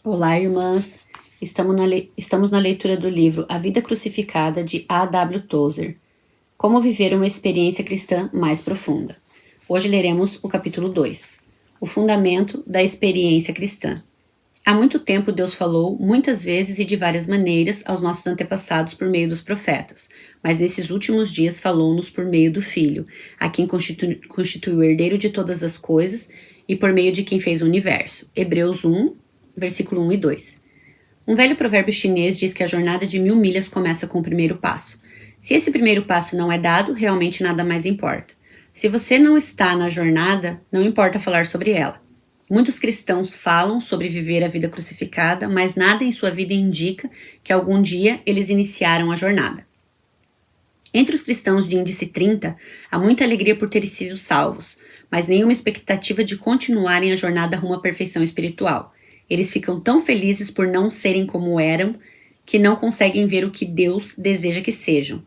Olá, irmãs! Estamos na leitura do livro A Vida Crucificada, de A.W. Tozer. Como viver uma experiência cristã mais profunda. Hoje leremos o capítulo 2. O fundamento da experiência cristã. Há muito tempo Deus falou, muitas vezes e de várias maneiras, aos nossos antepassados por meio dos profetas, mas nesses últimos dias falou-nos por meio do Filho, a quem constitui o herdeiro de todas as coisas e por meio de quem fez o universo. Hebreus 1, versículo 1 e 2. Um velho provérbio chinês diz que a jornada de 1000 milhas começa com o primeiro passo. Se esse primeiro passo não é dado, realmente nada mais importa. Se você não está na jornada, não importa falar sobre ela. Muitos cristãos falam sobre viver a vida crucificada, mas nada em sua vida indica que algum dia eles iniciaram a jornada. Entre os cristãos de índice 30, há muita alegria por terem sido salvos, mas nenhuma expectativa de continuarem a jornada rumo à perfeição espiritual. Eles ficam tão felizes por não serem como eram, que não conseguem ver o que Deus deseja que sejam.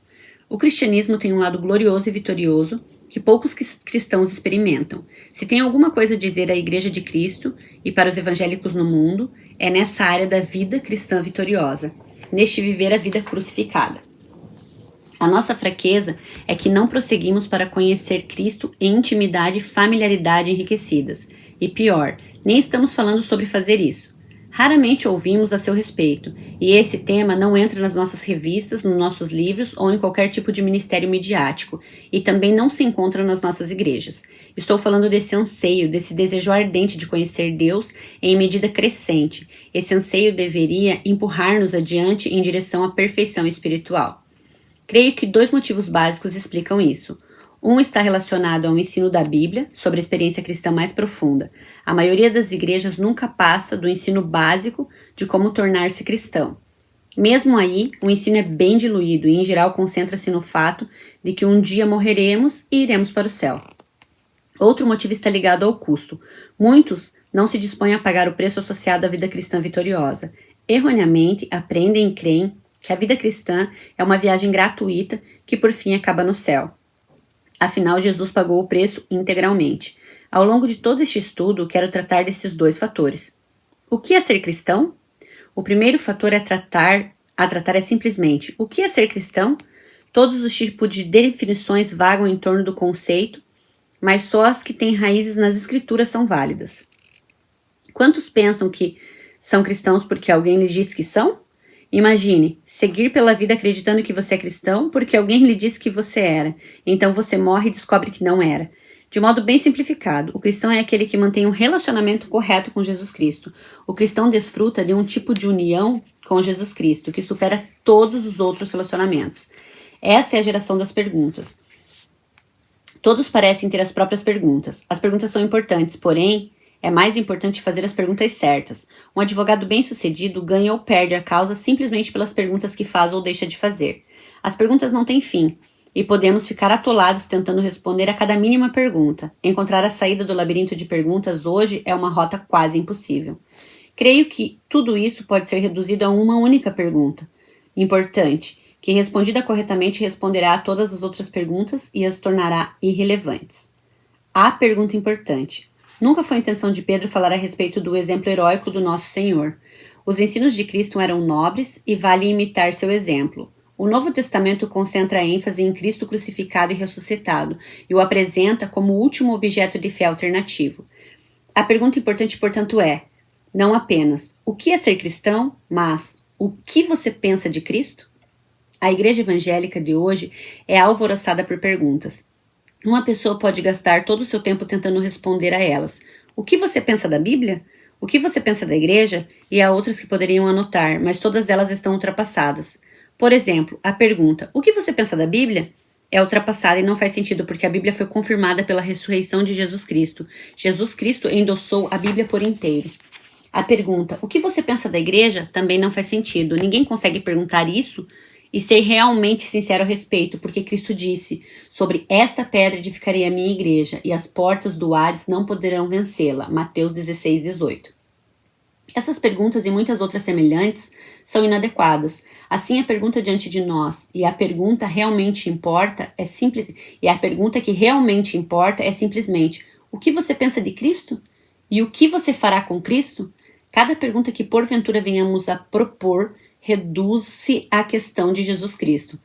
O cristianismo tem um lado glorioso e vitorioso que poucos cristãos experimentam. Se tem alguma coisa a dizer à Igreja de Cristo e para os evangélicos no mundo, é nessa área da vida cristã vitoriosa, neste viver a vida crucificada. A nossa fraqueza é que não prosseguimos para conhecer Cristo em intimidade e familiaridade enriquecidas. E pior, nem estamos falando sobre fazer isso. Raramente ouvimos a seu respeito, e esse tema não entra nas nossas revistas, nos nossos livros ou em qualquer tipo de ministério midiático, e também não se encontra nas nossas igrejas. Estou falando desse anseio, desse desejo ardente de conhecer Deus em medida crescente. Esse anseio deveria empurrar-nos adiante em direção à perfeição espiritual. Creio que 2 motivos básicos explicam isso. Um está relacionado ao ensino da Bíblia, sobre a experiência cristã mais profunda. A maioria das igrejas nunca passa do ensino básico de como tornar-se cristão. Mesmo aí, o ensino é bem diluído e, em geral, concentra-se no fato de que um dia morreremos e iremos para o céu. Outro motivo está ligado ao custo. Muitos não se dispõem a pagar o preço associado à vida cristã vitoriosa. Erroneamente, aprendem e creem que a vida cristã é uma viagem gratuita que, por fim, acaba no céu. Afinal, Jesus pagou o preço integralmente. Ao longo de todo este estudo, quero tratar desses 2 fatores. O que é ser cristão? O primeiro fator a tratar é simplesmente o que é ser cristão? Todos os tipos de definições vagam em torno do conceito, mas só as que têm raízes nas escrituras são válidas. Quantos pensam que são cristãos porque alguém lhes disse que são? Imagine, seguir pela vida acreditando que você é cristão porque alguém lhe disse que você era. Então você morre e descobre que não era. De modo bem simplificado, o cristão é aquele que mantém um relacionamento correto com Jesus Cristo. O cristão desfruta de um tipo de união com Jesus Cristo que supera todos os outros relacionamentos. Essa é a geração das perguntas. Todos parecem ter as próprias perguntas. As perguntas são importantes, porém, é mais importante fazer as perguntas certas. Um advogado bem-sucedido ganha ou perde a causa simplesmente pelas perguntas que faz ou deixa de fazer. As perguntas não têm fim, e podemos ficar atolados tentando responder a cada mínima pergunta. Encontrar a saída do labirinto de perguntas hoje é uma rota quase impossível. Creio que tudo isso pode ser reduzido a uma única pergunta importante, que respondida corretamente responderá a todas as outras perguntas e as tornará irrelevantes. A pergunta importante. Nunca foi a intenção de Pedro falar a respeito do exemplo heróico do nosso Senhor. Os ensinos de Cristo eram nobres e vale imitar seu exemplo. O Novo Testamento concentra a ênfase em Cristo crucificado e ressuscitado e o apresenta como o último objeto de fé alternativo. A pergunta importante, portanto, é, não apenas o que é ser cristão, mas o que você pensa de Cristo? A igreja evangélica de hoje é alvoroçada por perguntas. Uma pessoa pode gastar todo o seu tempo tentando responder a elas. O que você pensa da Bíblia? O que você pensa da igreja? E há outras que poderiam anotar, mas todas elas estão ultrapassadas. Por exemplo, a pergunta, o que você pensa da Bíblia? É ultrapassada e não faz sentido porque a Bíblia foi confirmada pela ressurreição de Jesus Cristo. Jesus Cristo endossou a Bíblia por inteiro. A pergunta, o que você pensa da igreja? Também não faz sentido. Ninguém consegue perguntar isso e ser realmente sincero a respeito, porque Cristo disse, sobre esta pedra edificarei a minha igreja, e as portas do Hades não poderão vencê-la. Mateus 16, 18. Essas perguntas e muitas outras semelhantes são inadequadas. Assim, a pergunta diante de nós e a pergunta realmente importa é simples. E a pergunta que realmente importa é simplesmente: o que você pensa de Cristo? E o que você fará com Cristo? Cada pergunta que porventura venhamos a propor reduz-se à questão de Jesus Cristo.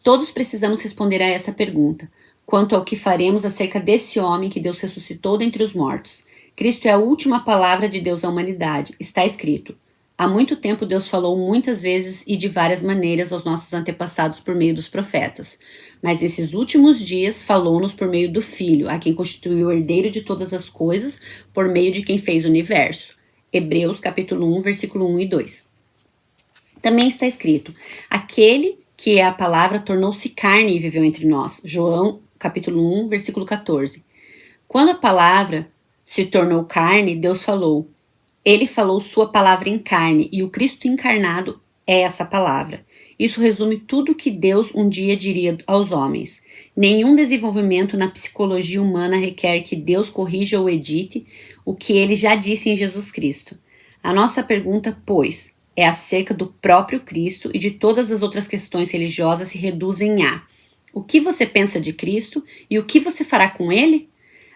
Todos precisamos responder a essa pergunta, quanto ao que faremos acerca desse homem que Deus ressuscitou dentre os mortos. Cristo é a última palavra de Deus à humanidade. Está escrito: há muito tempo Deus falou muitas vezes e de várias maneiras aos nossos antepassados por meio dos profetas. Mas nesses últimos dias falou-nos por meio do Filho, a quem constituiu o herdeiro de todas as coisas, por meio de quem fez o universo. Hebreus capítulo 1, versículo 1 e 2. Também está escrito: aquele que é a palavra tornou-se carne e viveu entre nós. João capítulo 1, versículo 14. Quando a palavra se tornou carne, Deus falou. Ele falou sua palavra em carne, e o Cristo encarnado é essa palavra. Isso resume tudo o que Deus um dia diria aos homens. Nenhum desenvolvimento na psicologia humana requer que Deus corrija ou edite o que ele já disse em Jesus Cristo. A nossa pergunta, pois, é acerca do próprio Cristo, e de todas as outras questões religiosas se reduzem a: o que você pensa de Cristo e o que você fará com ele?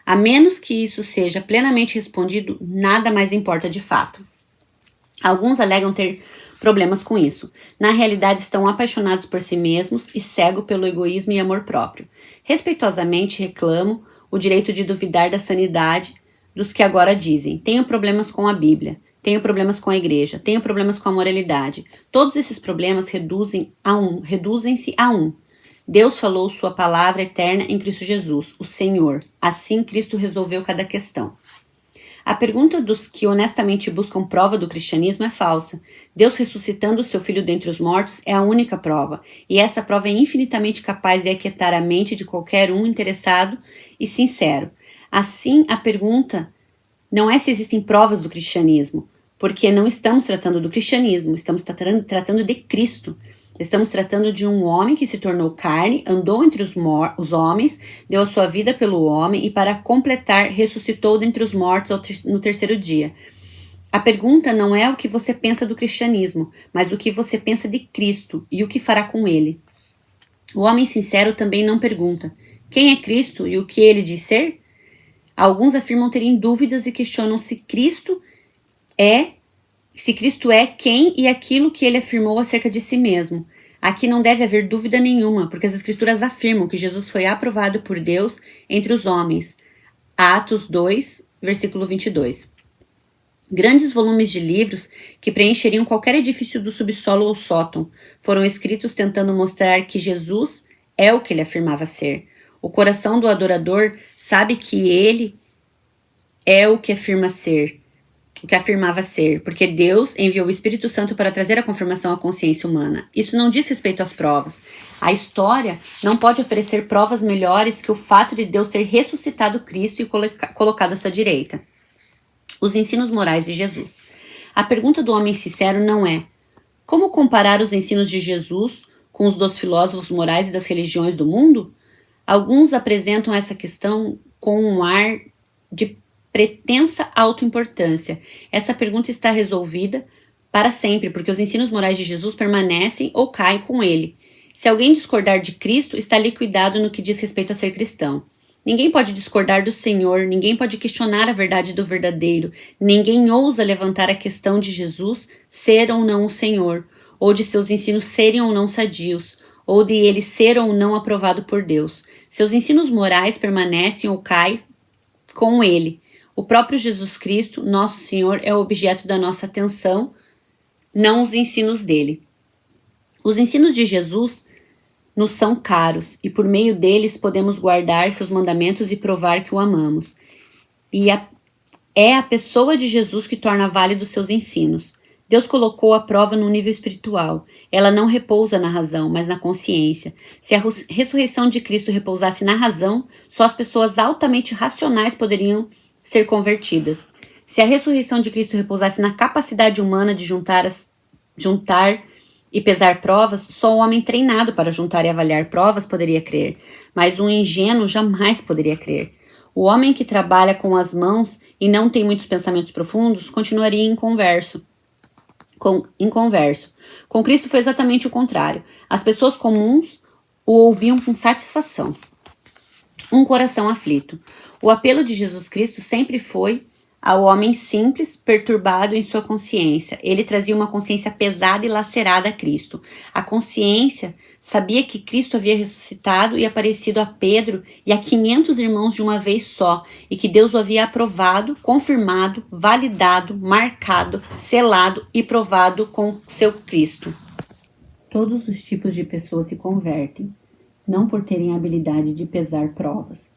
A menos que isso seja plenamente respondido, nada mais importa de fato. Alguns alegam ter problemas com isso. Na realidade, estão apaixonados por si mesmos e cegos pelo egoísmo e amor próprio. Respeitosamente reclamo o direito de duvidar da sanidade dos que agora dizem: tenho problemas com a Bíblia, tenho problemas com a igreja, tenho problemas com a moralidade. Todos esses problemas reduzem-se a um. Deus falou sua palavra eterna em Cristo Jesus, o Senhor. Assim, Cristo resolveu cada questão. A pergunta dos que honestamente buscam prova do cristianismo é falsa. Deus ressuscitando seu Filho dentre os mortos é a única prova, e essa prova é infinitamente capaz de aquietar a mente de qualquer um interessado e sincero. Assim, a pergunta não é se existem provas do cristianismo, porque não estamos tratando do cristianismo, estamos tratando de Cristo. Estamos tratando de um homem que se tornou carne, andou entre os homens, deu a sua vida pelo homem e, para completar, ressuscitou dentre os mortos no terceiro dia. A pergunta não é o que você pensa do cristianismo, mas o que você pensa de Cristo e o que fará com ele. O homem sincero também não pergunta: quem é Cristo e o que ele diz ser? Alguns afirmam terem dúvidas e questionam se Cristo é quem e aquilo que ele afirmou acerca de si mesmo. Aqui não deve haver dúvida nenhuma, porque as Escrituras afirmam que Jesus foi aprovado por Deus entre os homens. Atos 2, versículo 22. Grandes volumes de livros que preencheriam qualquer edifício do subsolo ou sótão foram escritos tentando mostrar que Jesus é o que ele afirmava ser. O coração do adorador sabe que ele é o que afirmava ser, porque Deus enviou o Espírito Santo para trazer a confirmação à consciência humana. Isso não diz respeito às provas. A história não pode oferecer provas melhores que o fato de Deus ter ressuscitado Cristo e colocado à sua direita. Os ensinos morais de Jesus. A pergunta do homem sincero não é: como comparar os ensinos de Jesus com os dos filósofos morais e das religiões do mundo? Alguns apresentam essa questão com um ar de pretensa autoimportância. Essa pergunta está resolvida para sempre, porque os ensinos morais de Jesus permanecem ou caem com ele. Se alguém discordar de Cristo, está liquidado no que diz respeito a ser cristão. Ninguém pode discordar do Senhor, ninguém pode questionar a verdade do verdadeiro, ninguém ousa levantar a questão de Jesus ser ou não o Senhor, ou de seus ensinos serem ou não sadios, ou de ele ser ou não aprovado por Deus. Seus ensinos morais permanecem ou caem com ele. O próprio Jesus Cristo, nosso Senhor, é o objeto da nossa atenção, não os ensinos dele. Os ensinos de Jesus nos são caros, e por meio deles podemos guardar seus mandamentos e provar que o amamos. E é a pessoa de Jesus que torna válidos seus ensinos. Deus colocou a prova no nível espiritual. Ela não repousa na razão, mas na consciência. Se a ressurreição de Cristo repousasse na razão, só as pessoas altamente racionais poderiam ser convertidas. Se a ressurreição de Cristo repousasse na capacidade humana de juntar e pesar provas, só um homem treinado para juntar e avaliar provas poderia crer, mas um ingênuo jamais poderia crer. O homem que trabalha com as mãos e não tem muitos pensamentos profundos continuaria inconverso. Com Cristo foi exatamente o contrário. As pessoas comuns o ouviam com satisfação. Um coração aflito. O apelo de Jesus Cristo sempre foi ao homem simples, perturbado em sua consciência. Ele trazia uma consciência pesada e lacerada a Cristo. A consciência sabia que Cristo havia ressuscitado e aparecido a Pedro e a 500 irmãos de uma vez só, e que Deus o havia aprovado, confirmado, validado, marcado, selado e provado com seu Cristo. Todos os tipos de pessoas se convertem, não por terem a habilidade de pesar provas.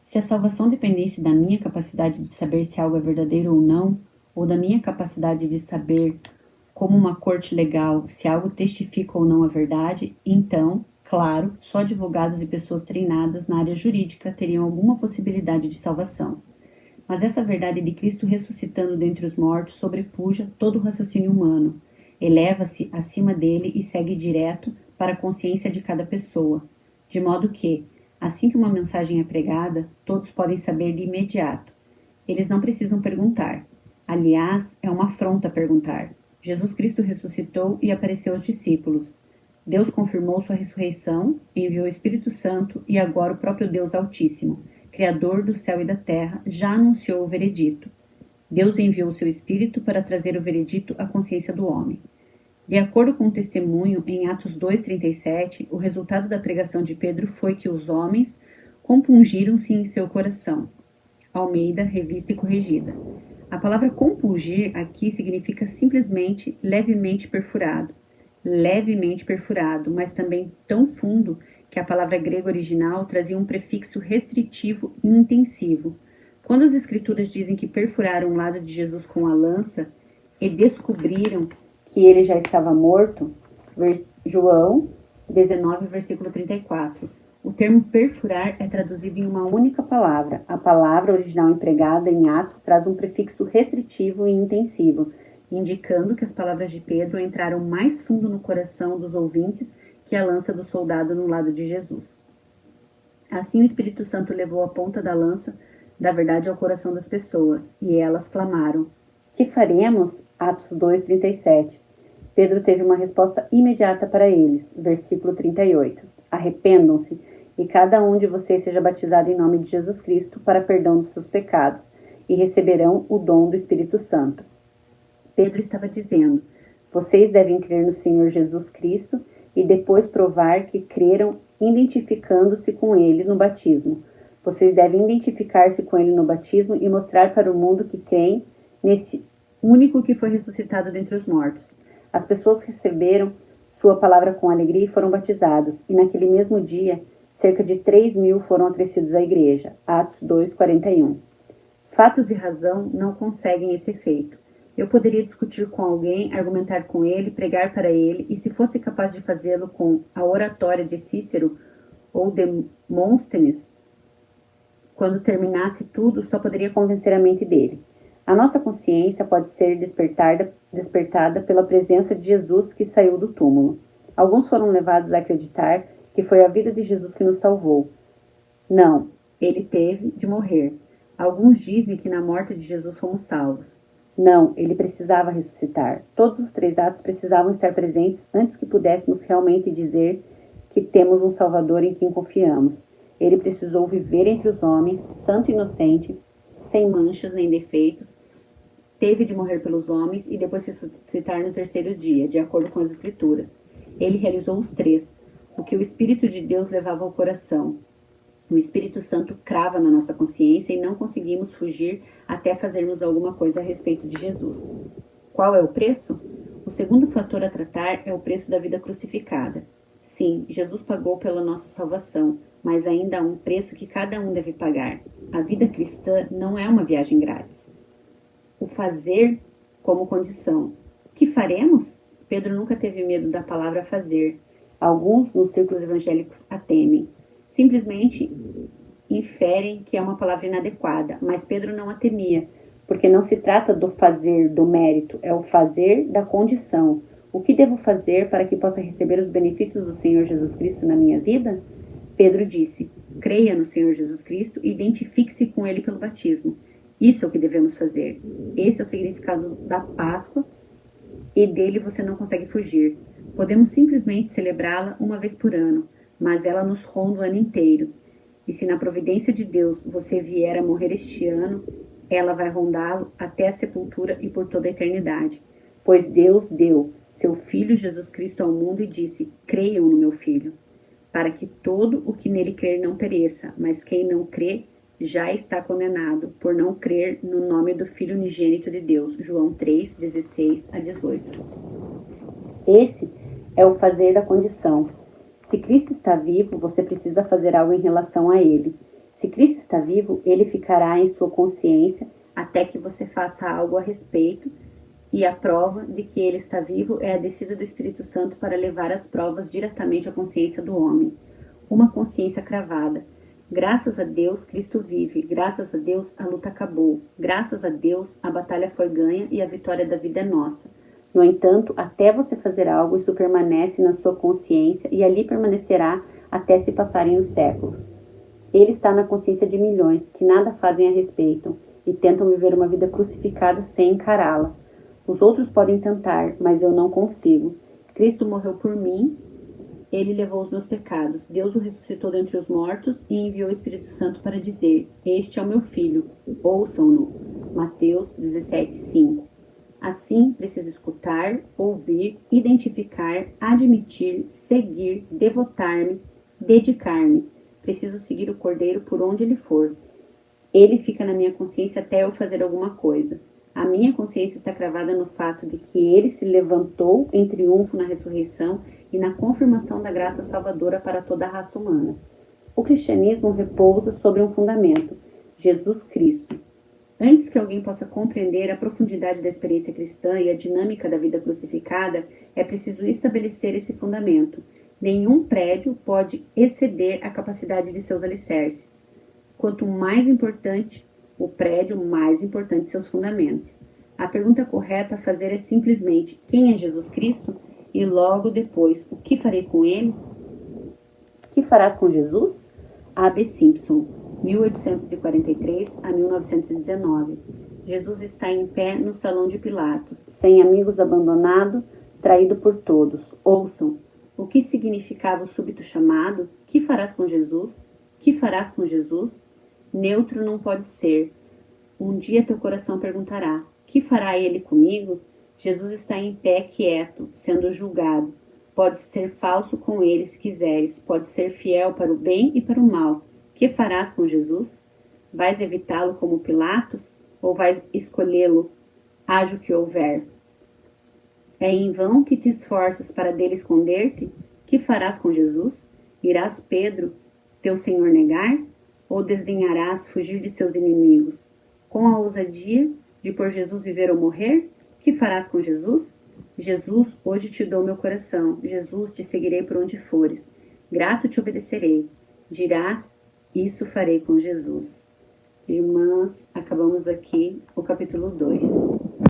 Se a salvação dependesse da minha capacidade de saber se algo é verdadeiro ou não, ou da minha capacidade de saber, como uma corte legal, se algo testifica ou não a verdade, então, claro, só advogados e pessoas treinadas na área jurídica teriam alguma possibilidade de salvação. Mas essa verdade de Cristo ressuscitando dentre os mortos sobrepuja todo o raciocínio humano, eleva-se acima dele e segue direto para a consciência de cada pessoa, de modo que, assim que uma mensagem é pregada, todos podem saber de imediato. Eles não precisam perguntar. Aliás, é uma afronta perguntar. Jesus Cristo ressuscitou e apareceu aos discípulos. Deus confirmou sua ressurreição, enviou o Espírito Santo e agora o próprio Deus Altíssimo, Criador do céu e da terra, já anunciou o veredito. Deus enviou o seu Espírito para trazer o veredito à consciência do homem. De acordo com o testemunho em Atos 2,37, o resultado da pregação de Pedro foi que os homens compungiram-se em seu coração. Almeida, Revista e Corrigida. A palavra compungir aqui significa simplesmente levemente perfurado, mas também tão fundo que a palavra grega original trazia um prefixo restritivo e intensivo. Quando as escrituras dizem que perfuraram o lado de Jesus com a lança e descobriram que ele já estava morto, João 19, versículo 34. O termo perfurar é traduzido em uma única palavra. A palavra original empregada em Atos traz um prefixo restritivo e intensivo, indicando que as palavras de Pedro entraram mais fundo no coração dos ouvintes que a lança do soldado no lado de Jesus. Assim o Espírito Santo levou a ponta da lança da verdade ao coração das pessoas, e elas clamaram: "Que faremos?" Atos 2:37. Pedro teve uma resposta imediata para eles. Versículo 38. Arrependam-se e cada um de vocês seja batizado em nome de Jesus Cristo para perdão dos seus pecados e receberão o dom do Espírito Santo. Pedro estava dizendo: vocês devem crer no Senhor Jesus Cristo e depois provar que creram identificando-se com ele no batismo. Vocês devem identificar-se com ele no batismo e mostrar para o mundo que creem nesse único que foi ressuscitado dentre os mortos. As pessoas receberam sua palavra com alegria e foram batizadas, e naquele mesmo dia, cerca de 3.000 foram acrescidos à igreja. Atos 2:41. Fatos e razão não conseguem esse efeito. Eu poderia discutir com alguém, argumentar com ele, pregar para ele, e se fosse capaz de fazê-lo com a oratória de Cícero ou Demóstenes, quando terminasse tudo, só poderia convencer a mente dele. A nossa consciência pode ser despertada pela presença de Jesus que saiu do túmulo. Alguns foram levados a acreditar que foi a vida de Jesus que nos salvou. Não, ele teve de morrer. Alguns dizem que na morte de Jesus fomos salvos. Não, ele precisava ressuscitar. Todos os 3 atos precisavam estar presentes antes que pudéssemos realmente dizer que temos um Salvador em quem confiamos. Ele precisou viver entre os homens, santo e inocente, sem manchas nem defeitos, teve de morrer pelos homens e depois ressuscitar no 3º dia, de acordo com as Escrituras. Ele realizou os 3, o que o Espírito de Deus levava ao coração. O Espírito Santo crava na nossa consciência e não conseguimos fugir até fazermos alguma coisa a respeito de Jesus. Qual é o preço? O segundo fator a tratar é o preço da vida crucificada. Sim, Jesus pagou pela nossa salvação, mas ainda há um preço que cada um deve pagar. A vida cristã não é uma viagem grátis. O fazer como condição. O que faremos? Pedro nunca teve medo da palavra fazer. Alguns, nos círculos evangélicos, a temem. Simplesmente inferem que é uma palavra inadequada, mas Pedro não a temia, porque não se trata do fazer do mérito, é o fazer da condição. O que devo fazer para que possa receber os benefícios do Senhor Jesus Cristo na minha vida? Pedro disse: creia no Senhor Jesus Cristo e identifique-se com ele pelo batismo. Isso é o que devemos fazer. Esse é o significado da Páscoa e dele você não consegue fugir. Podemos simplesmente celebrá-la uma vez por ano, mas ela nos ronda o ano inteiro. E se na providência de Deus você vier a morrer este ano, ela vai rondá-lo até a sepultura e por toda a eternidade. Pois Deus deu seu Filho Jesus Cristo ao mundo e disse: creiam no meu Filho, para que todo o que nele crer não pereça, mas quem não crê já está condenado, por não crer no nome do Filho unigênito de Deus. João 3, 16 a 18. Esse é o fazer da condição. Se Cristo está vivo, você precisa fazer algo em relação a ele. Se Cristo está vivo, ele ficará em sua consciência até que você faça algo a respeito, e a prova de que ele está vivo é a descida do Espírito Santo para levar as provas diretamente à consciência do homem. Uma consciência cravada. Graças a Deus, Cristo vive. Graças a Deus, a luta acabou. Graças a Deus, a batalha foi ganha e a vitória da vida é nossa. No entanto, até você fazer algo, isso permanece na sua consciência e ali permanecerá até se passarem os séculos. Ele está na consciência de milhões que nada fazem a respeito e tentam viver uma vida crucificada sem encará-la. Os outros podem tentar, mas eu não consigo. Cristo morreu por mim, ele levou os meus pecados. Deus o ressuscitou dentre os mortos e enviou o Espírito Santo para dizer: este é o meu filho, ouçam-no. Mateus 17:5. Assim, preciso escutar, ouvir, identificar, admitir, seguir, devotar-me, dedicar-me. Preciso seguir o Cordeiro por onde ele for. Ele fica na minha consciência até eu fazer alguma coisa. A minha consciência está cravada no fato de que ele se levantou em triunfo na ressurreição e na confirmação da graça salvadora para toda a raça humana. O cristianismo repousa sobre um fundamento: Jesus Cristo. Antes que alguém possa compreender a profundidade da experiência cristã e a dinâmica da vida crucificada, é preciso estabelecer esse fundamento. Nenhum prédio pode exceder a capacidade de seus alicerces. Quanto mais importante o prédio, mais importantes seus fundamentos. A pergunta correta a fazer é simplesmente: quem é Jesus Cristo? E logo depois, o que farei com ele? Que farás com Jesus? A.B. Simpson, 1843 a 1919. Jesus está em pé no salão de Pilatos, sem amigos, abandonado, traído por todos. Ouçam. O que significava o súbito chamado? Que farás com Jesus? Que farás com Jesus? Neutro não pode ser. Um dia teu coração perguntará: que fará ele comigo? Jesus está em pé quieto, sendo julgado. Pode ser falso com ele se quiseres, pode ser fiel para o bem e para o mal. Que farás com Jesus? Vais evitá-lo como Pilatos? Ou vais escolhê-lo, haja o que houver? É em vão que te esforças para dele esconder-te? Que farás com Jesus? Irás, Pedro, teu Senhor negar? Ou desdenharás fugir de seus inimigos? Com a ousadia de por Jesus viver ou morrer? Que farás com Jesus? Jesus, hoje te dou meu coração. Jesus, te seguirei por onde fores. Grato te obedecerei. Dirás: isso farei com Jesus. Irmãs, acabamos aqui o capítulo 2.